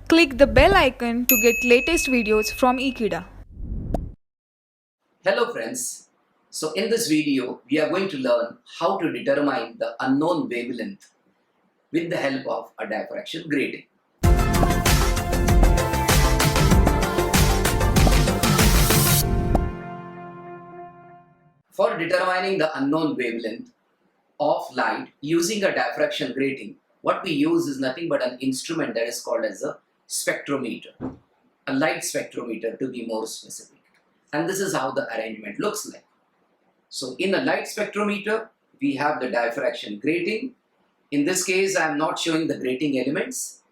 Click the bell icon to get latest videos from Ekeeda. Hello friends, so in this video we are going to learn how to determine the unknown wavelength with the help of a diffraction grating. For determining the unknown wavelength of light using a diffraction grating, what we use is nothing but an instrument that is called as a spectrometer, a light spectrometer to be more specific. And this is how the arrangement looks like. So in a light spectrometer, we have the diffraction grating. In this case, I am not showing the grating elements.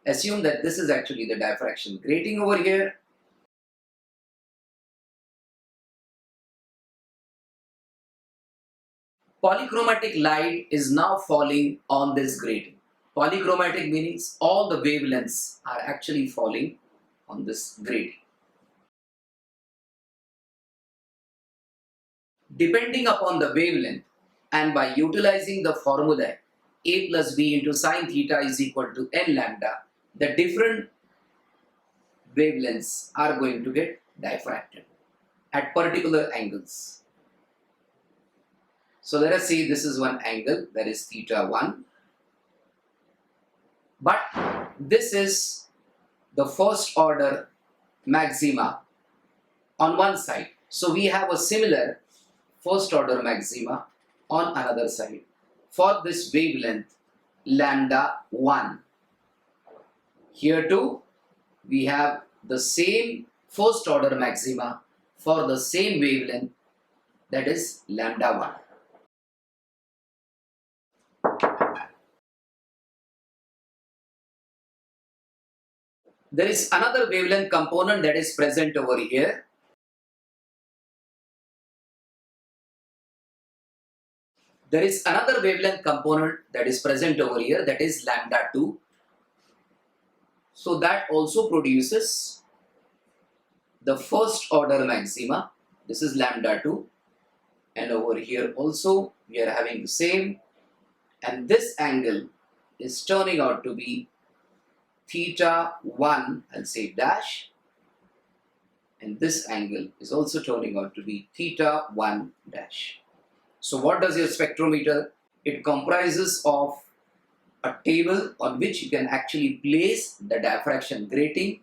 Assume that this is actually the diffraction grating over here. Polychromatic light is now falling on this grating. Polychromatic means all the wavelengths are actually falling on this grating. Depending upon the wavelength and by utilizing the formula A plus B into sine theta is equal to n lambda, the different wavelengths are going to get diffracted at particular angles. So let us say this is one angle, that is theta 1. But this is the first order maxima on one side. So we have a similar first order maxima on another side for this wavelength lambda 1. Here too we have the same first order maxima for the same wavelength, that is lambda 1. There is another wavelength component that is present over here. There is another wavelength component that is present over here, that is lambda 2. So that also produces the first order maxima. This is lambda 2. And over here also we are having the same. And this angle is turning out to be theta 1, I'll say dash. And this angle is also turning out to be theta 1 dash. So what does your spectrometer? It comprises of a table on which you can actually place the diffraction grating,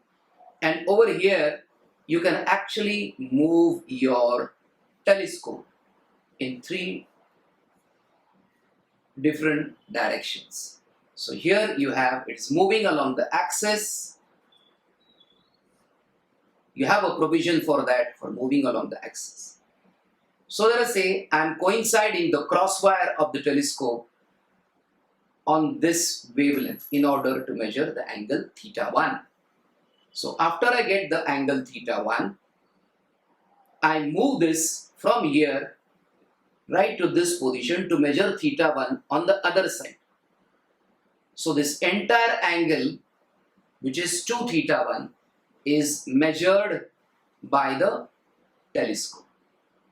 and over here you can actually move your telescope in 3 different directions. So here you have, it's moving along the axis. You have a provision for that, for moving along the axis. So let us say I am coinciding the crosswire of the telescope on this wavelength in order to measure the angle theta 1. So after I get the angle theta 1, I move this from here right to this position to measure theta 1 on the other side. So this entire angle, which is 2 theta 1, is measured by the telescope.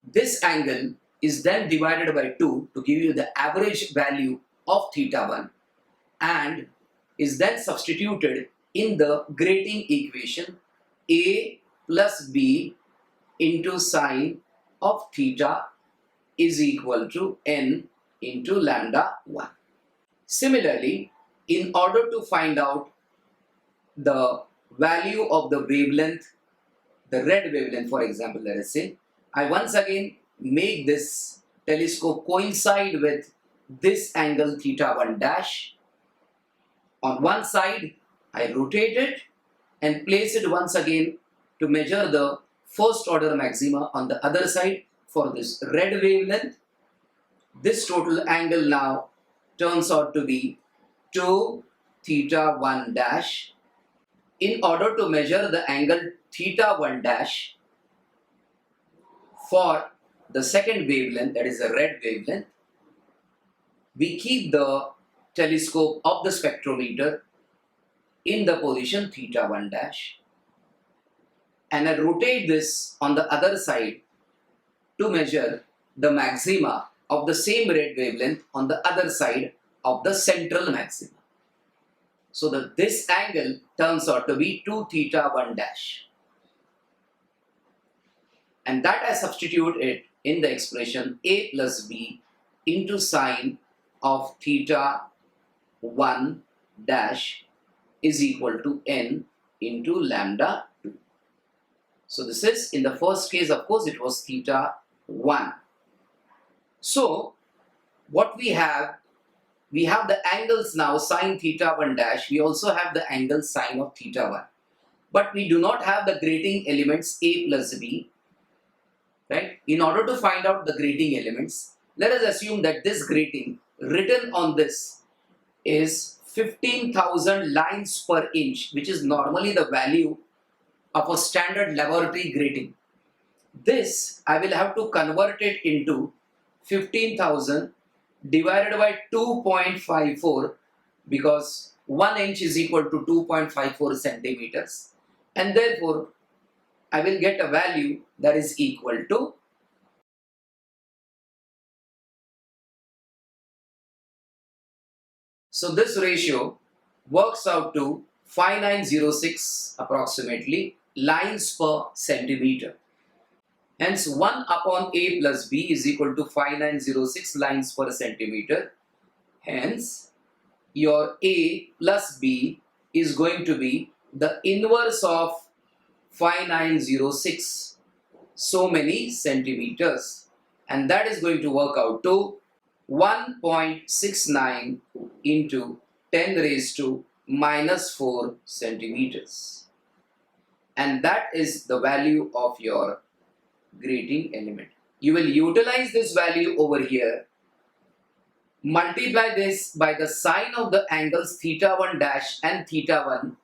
This angle is then divided by 2 to give you the average value of theta 1 and is then substituted in the grating equation A plus B into sine of theta is equal to n into lambda 1. Similarly, in order to find out the value of the wavelength, the red wavelength for example, let us say, I once again make this telescope coincide with this angle theta 1 dash. On one side, I rotate it and place it once again to measure the first order maxima on the other side for this red wavelength. This total angle now turns out to be 2 theta 1 dash. In order to measure the angle theta 1 dash for the second wavelength, that is the red wavelength, we keep the telescope of the spectrometer in the position theta 1 dash and I rotate this on the other side to measure the maxima of the same red wavelength on the other side of the central maxima. So that this angle turns out to be 2 theta 1 dash. And that I substitute it in the expression a plus b into sine of theta 1 dash is equal to n into lambda 2. So this is, in the first case, of course, it was theta 1. So what we have the angles now sine theta 1 dash. We also have the angle sine of theta 1. But we do not have the grating elements a plus b. Right? In order to find out the grating elements, let us assume that this grating written on this is 15,000 lines per inch, which is normally the value of a standard laboratory grating. This I will have to convert it into 15,000 divided by 2.54, because 1 inch is equal to 2.54 centimeters, and therefore I will get a value that is equal to so this ratio works out to 5906 approximately lines per centimeter. Hence 1 upon a plus b is equal to 5906 lines per centimeter. Hence your a plus b is going to be the inverse of 5906, so many centimeters, and that is going to work out to 1.69 into 10 raised to minus 4 centimeters, and that is the value of your grating element. You will utilize this value over here, multiply this by the sine of the angles theta 1 dash and theta 1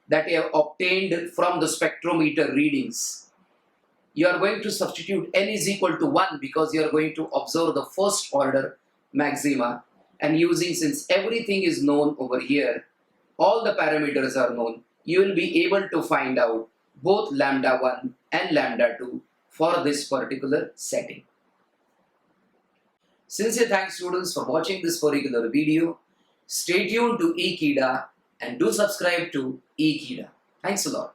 that you have obtained from the spectrometer readings. You are going to substitute n is equal to 1 because you are going to observe the first order maxima, and using, since everything is known over here, all the parameters are known, you will be able to find out both lambda 1 and lambda 2 for this particular setting. Sincere thanks, students, for watching this particular video. Stay tuned to Ekeeda and do subscribe to Ekeeda. Thanks a lot.